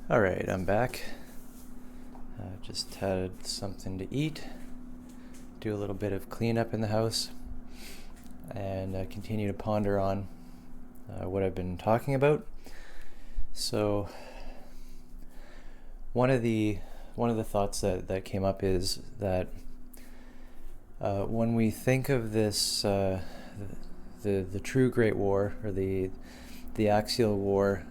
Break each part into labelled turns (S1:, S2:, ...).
S1: All right, I'm back. Just had something to eat, do a little bit of cleanup in the house, and continue to ponder on what I've been talking about. So, one of the thoughts that came up is that when we think of this, the true Great War, or the axial war,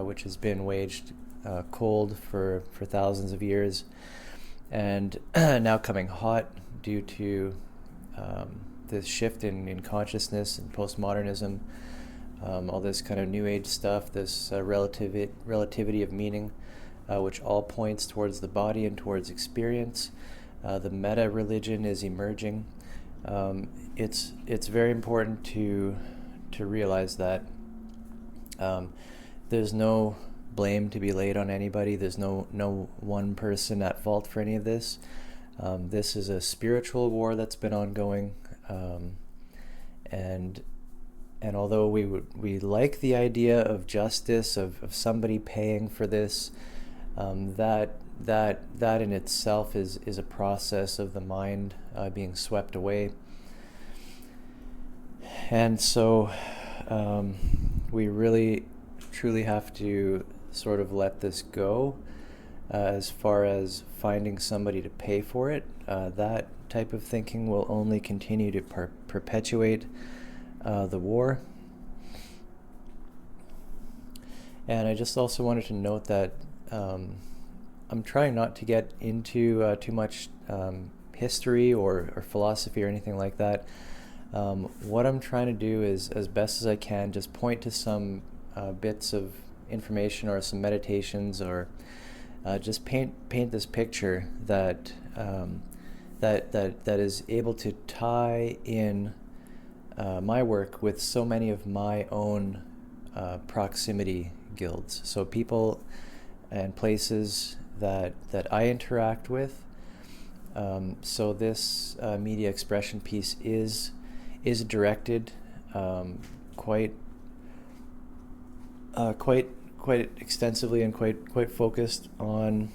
S1: which has been waged cold for thousands of years, and now coming hot due to this shift in consciousness and postmodernism, all this kind of new age stuff, this relativity of meaning, which all points towards the body and towards experience. The meta religion is emerging. It's very important to realize that there's no blame to be laid on anybody. There's no one person at fault for any of this. This is a spiritual war that's been ongoing, and although we like the idea of justice, of somebody paying for this, that in itself is a process of the mind being swept away. And so we really truly have to sort of let this go as far as finding somebody to pay for it. That type of thinking will only continue to perpetuate the war. And I just also wanted to note that I'm trying not to get into too much history or philosophy or anything like that. What I'm trying to do is, as best as I can, just point to some bits of information or some meditations, or just paint this picture that is able to tie in my work with so many of my own proximity guilds. So people and places that I interact with. So this media expression piece is directed quite extensively and quite focused on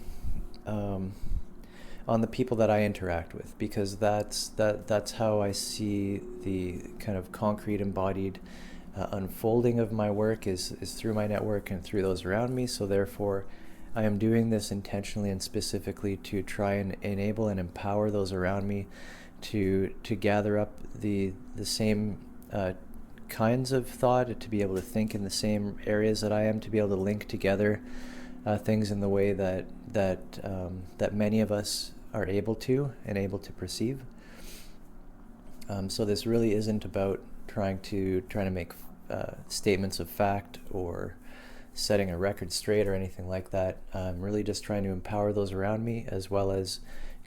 S1: the people that I interact with, because that's how I see the kind of concrete embodied unfolding of my work is through my network and through those around me. So therefore, I am doing this intentionally and specifically to try and enable and empower those around me to gather up the same kinds of thought, to be able to think in the same areas that I am, to be able to link together things in the way that many of us are able to perceive. So this really isn't about trying to make statements of fact or setting a record straight or anything like that. I'm really just trying to empower those around me, as well as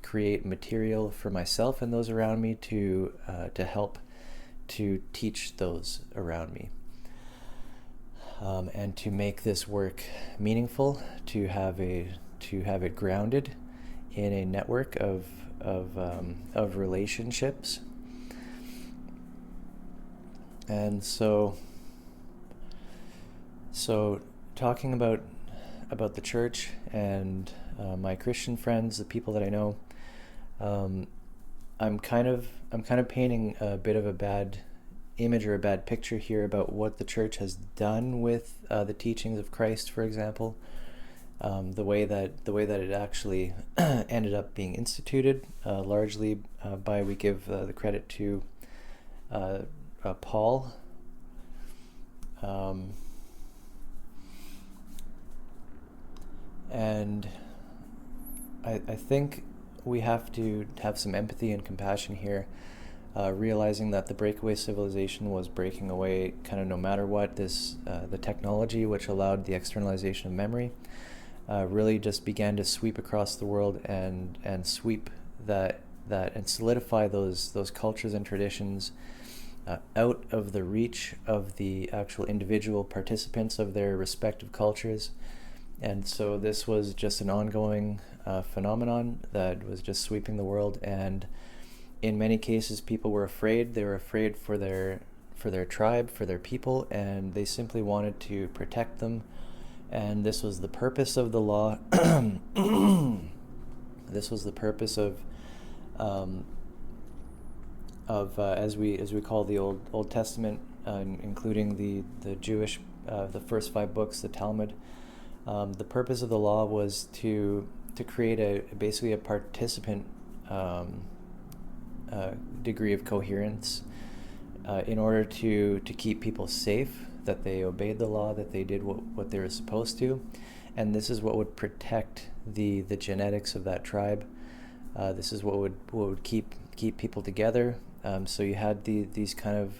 S1: create material for myself and those around me to help to teach those around me, and to make this work meaningful, to have it grounded in a network of relationships. And so talking about the church and my Christian friends, the people that I know, I'm kind of painting a bit of a bad image or a bad picture here about what the church has done with the teachings of Christ, for example. The way that it actually ended up being instituted, largely by, we give the credit to Paul. And I think we have to have some empathy and compassion here, realizing that the breakaway civilization was breaking away kind of no matter what. The technology, which allowed the externalization of memory, really just began to sweep across the world and sweep that and solidify those cultures and traditions out of the reach of the actual individual participants of their respective cultures. And so this was just an ongoing phenomenon that was just sweeping the world. And in many cases, people were afraid. They were afraid for their tribe, for their people, and they simply wanted to protect them And this was the purpose of the law. This was the purpose um, of as we call the Old Testament, including the Jewish the first 5 books, the Talmud. The purpose of the law was to create basically a participant degree of coherence in order to keep people safe, that they obeyed the law, that they did what they were supposed to, and this is what would protect the genetics of that tribe. This is what would keep people together. So you had these kind of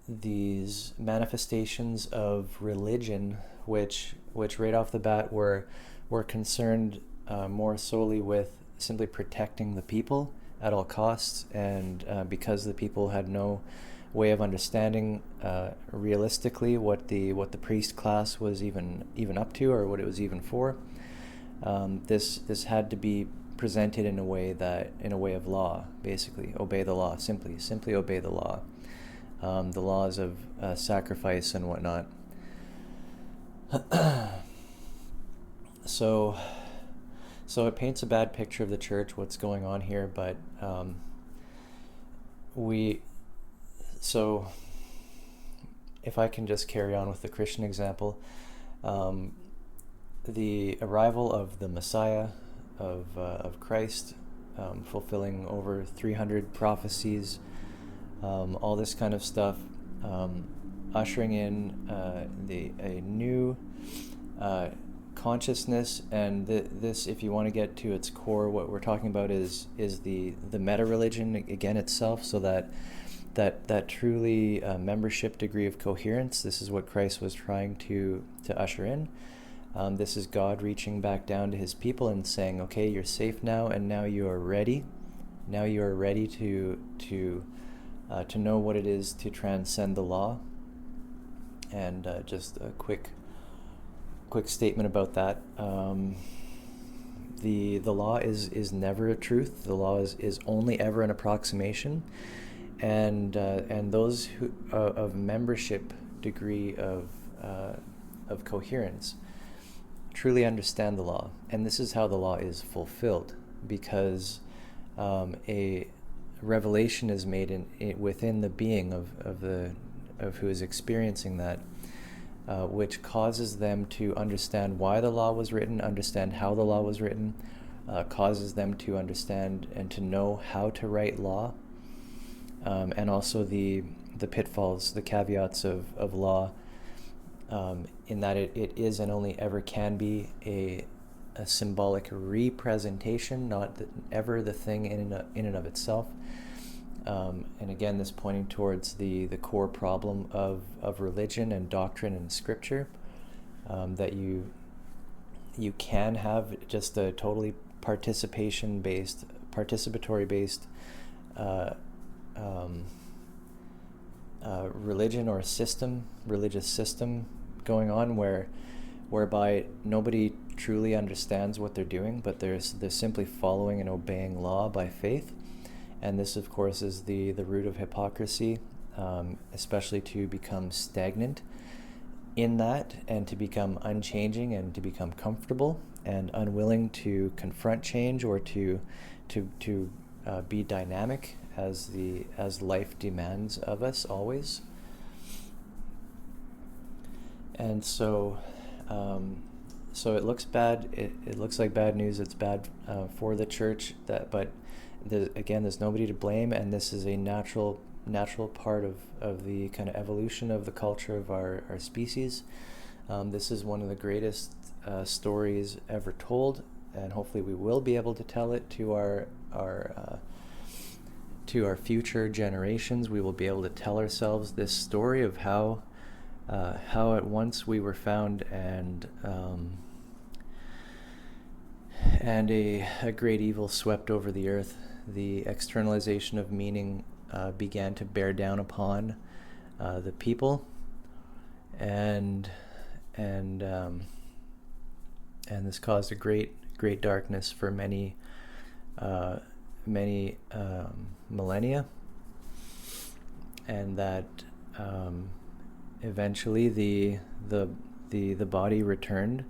S1: these manifestations of religion, which right off the bat were concerned more solely with simply protecting the people at all costs, and because the people had no way of understanding realistically what the priest class was even up to, or what it was even for. This had to be presented in a way of law, basically. Obey the law, simply obey the law. The laws of sacrifice and whatnot. So it paints a bad picture of the church, what's going on here, but so if I can just carry on with the Christian example, the arrival of the Messiah, of Christ, fulfilling over 300 prophecies, all this kind of stuff, ushering in a new consciousness, and this, if you want to get to its core, what we're talking about is the meta religion again itself. So that truly membership degree of coherence. This is what Christ was trying to usher in. This is God reaching back down to his people and saying, okay, you're safe now, and now you are ready. Now you are ready to know what it is to transcend the law. And just a quick statement about that. The law is never a truth. The law is only ever an approximation, and those who of membership degree of coherence truly understand the law, and this is how the law is fulfilled, because a revelation is made within the being of who is experiencing that, which causes them to understand why the law was written, understand how the law was written, causes them to understand and to know how to write law, and also the pitfalls, the caveats of law, in that it is and only ever can be a symbolic representation, not ever the thing in and of itself. And again, this pointing towards the core problem of religion and doctrine and scripture, that you can have just a totally participatory-based religion or religious system going on, whereby nobody truly understands what they're doing, but they're simply following and obeying law by faith. And this, of course, is the root of hypocrisy, especially to become stagnant in that, and to become unchanging, and to become comfortable and unwilling to confront change, or to be dynamic as life demands of us always. And so it looks bad. It looks like bad news. It's bad for the church. But there's nobody to blame, and this is a natural part of the kind of evolution of the culture of our species. This is one of the greatest stories ever told, and hopefully we will be able to tell it to our future generations. We will be able to tell ourselves this story of how at once we were found, and a great evil swept over the earth. The externalization of meaning began to bear down upon the people, and this caused a great darkness for many millennia. and that eventually the body returned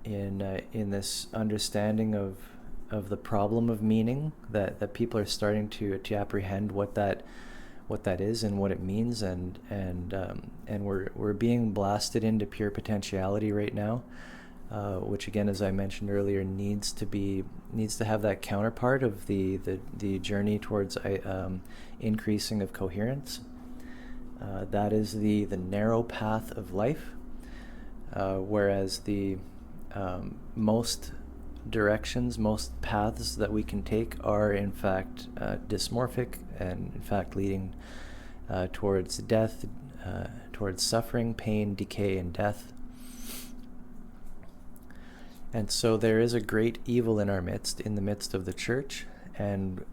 S1: in this understanding of the problem of meaning, that people are starting to apprehend what that is and what it means, and we're being blasted into pure potentiality right now, which again, as I mentioned earlier, needs to have that counterpart of the journey towards increasing of coherence. That is the narrow path of life, whereas the most directions, most paths that we can take are in fact dysmorphic, and in fact leading towards death, towards suffering, pain, decay, and death. And so there is a great evil in our midst, in the midst of the church. And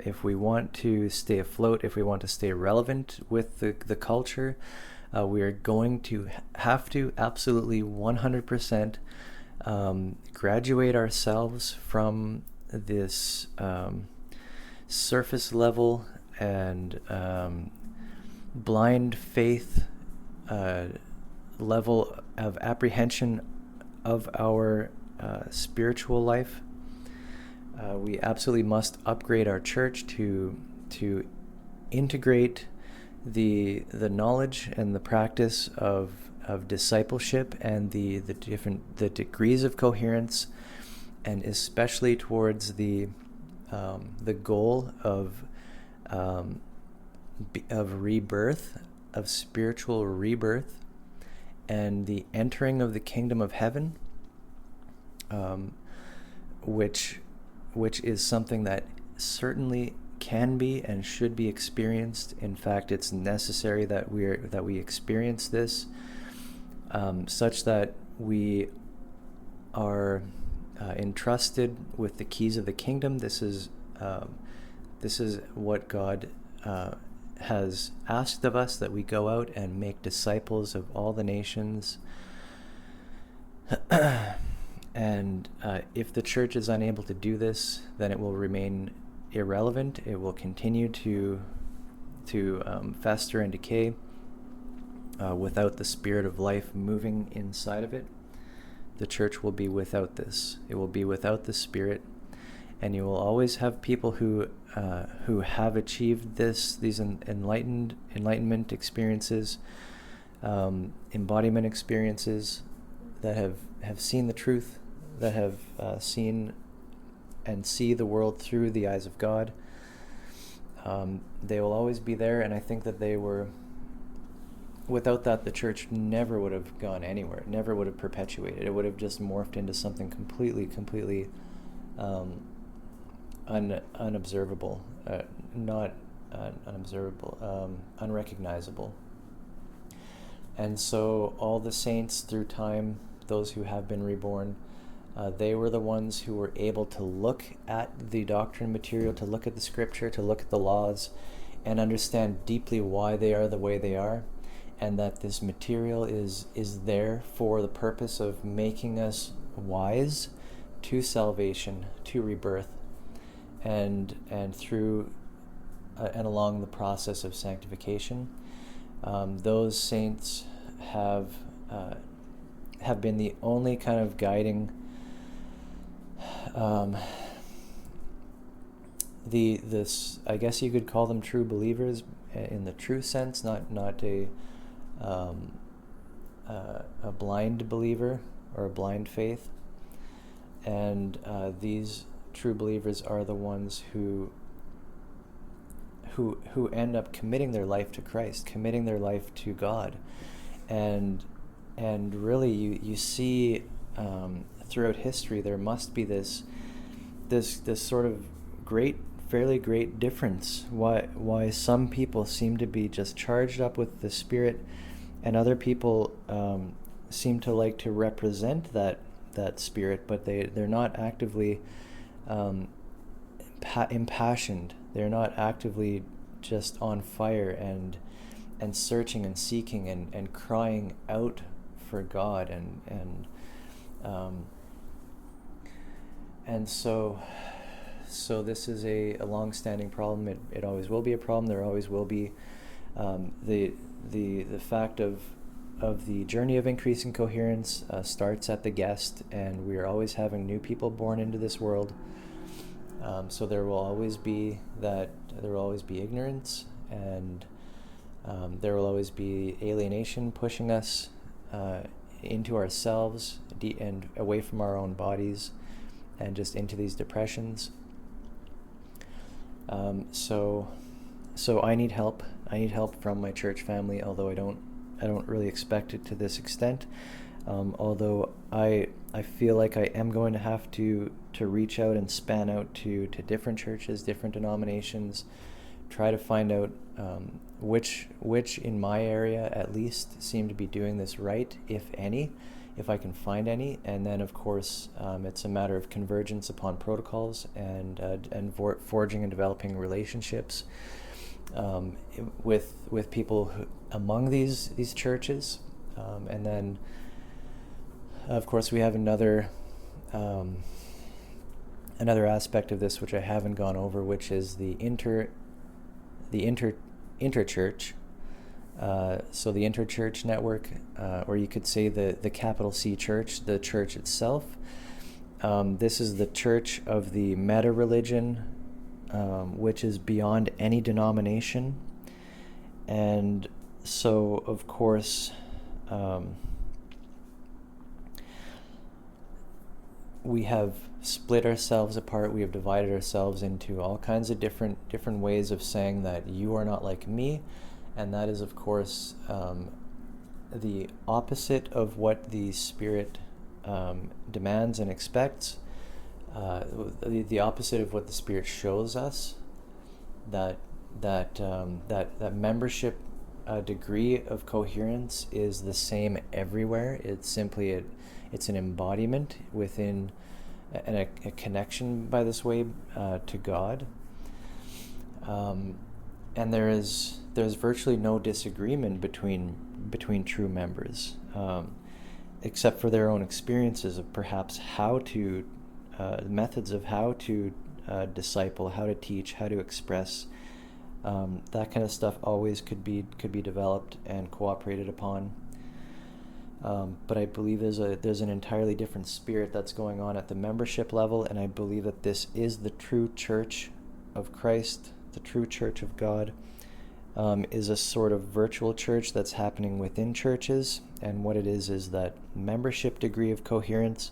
S1: if we want to stay afloat, if we want to stay relevant with the culture, we are going to have to absolutely 100% graduate ourselves from this surface level and blind faith level of apprehension of our spiritual life. We absolutely must upgrade our church to integrate the knowledge and the practice of discipleship and the degrees of coherence, and especially towards the goal of rebirth, of spiritual rebirth, and the entering of the kingdom of heaven, which is something that certainly can be and should be experienced. In fact, it's necessary that we experience this, such that we are entrusted with the keys of the kingdom. This is what God has asked of us, that we go out and make disciples of all the nations. And if the church is unable to do this, then it will remain irrelevant. It will continue to fester and decay without the spirit of life moving inside of it. The church will be without this. It will be without the spirit, and you will always have people who have achieved these enlightenment experiences, embodiment experiences, that have seen the truth, that have seen and see the world through the eyes of God. They will always be there, and I think that without that, the church never would have gone anywhere, never would have perpetuated. It would have just morphed into something completely unobservable, not unobservable, unrecognizable. And so all the saints through time, those who have been reborn, they were the ones who were able to look at the doctrine material, to look at the scripture, to look at the laws, and understand deeply why they are the way they are, and that this material is there for the purpose of making us wise to salvation, to rebirth, and through and along the process of sanctification. Those saints have been the only kind of guiding this, I guess you could call them true believers in the true sense, not a blind believer or a blind faith. And these true believers are the ones who end up committing their life to Christ, committing their life to God. And really you see throughout history there must be this sort of fairly great difference, why some people seem to be just charged up with the Spirit, and other people seem to like to represent that Spirit, but they're not actively impassioned. They're not actively just on fire and searching and seeking and crying out for God, and so So this is a long-standing problem. It always will be a problem. There always will be the fact of the journey of increasing coherence starts at the guest, and we are always having new people born into this world. So there will always be ignorance, and there will always be alienation pushing us into ourselves and away from our own bodies, and just into these depressions. So I need help. I need help from my church family, although I don't really expect it to this extent. Although I feel like I am going to have to reach out and span out to different churches, different denominations, try to find out which in my area at least seem to be doing this right, if any, if I can find any. And then of course it's a matter of convergence upon protocols and forging and developing relationships with people among these churches, and then of course we have another aspect of this which I haven't gone over, which is the interchurch. So the interchurch network, or you could say the capital C church, the church itself. This is the church of the meta-religion, which is beyond any denomination. And so, of course, we have split ourselves apart. We have divided ourselves into all kinds of different ways of saying that you are not like me. And that is, of course, the opposite of what the Spirit demands and expects. The opposite of what the Spirit shows us. That membership degree of coherence is the same everywhere. It's simply it's an embodiment within a connection by this way to God. And there's virtually no disagreement between true members, except for their own experiences of perhaps how to methods of how to disciple, how to teach, how to express. That kind of stuff always could be developed and cooperated upon. But I believe there's an entirely different spirit that's going on at the membership level, and I believe that this is the true church of Christ, the true church of God. Is a sort of virtual church that's happening within churches, and what it is that membership degree of coherence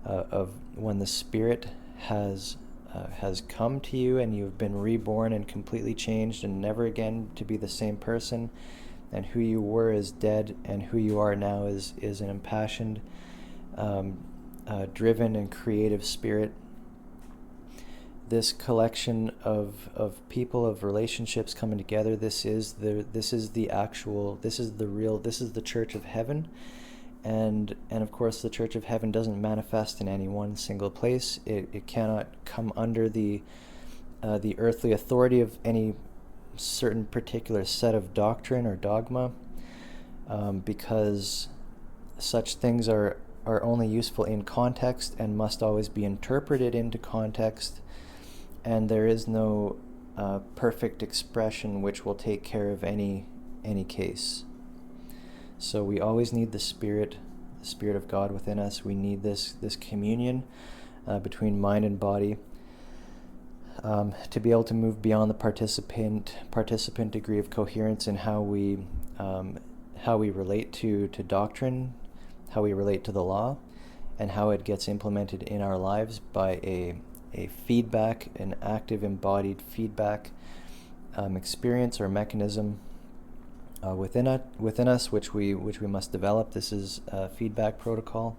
S1: of when the Spirit has come to you and you've been reborn and completely changed and never again to be the same person, and who you were is dead and who you are now is an impassioned, driven and creative spirit. This collection of people, of relationships coming together, this is the church of heaven. And of course the church of heaven doesn't manifest in any one single place. It cannot come under the earthly authority of any certain particular set of doctrine or dogma, because such things are only useful in context and must always be interpreted into context, and there is no perfect expression which will take care of any case. So we always need the Spirit of God within us. We need this communion between mind and body to be able to move beyond the participant degree of coherence in how we relate to doctrine, how we relate to the law, and how it gets implemented in our lives by a feedback, an active embodied feedback experience or mechanism within us, which we must develop. This is a feedback protocol.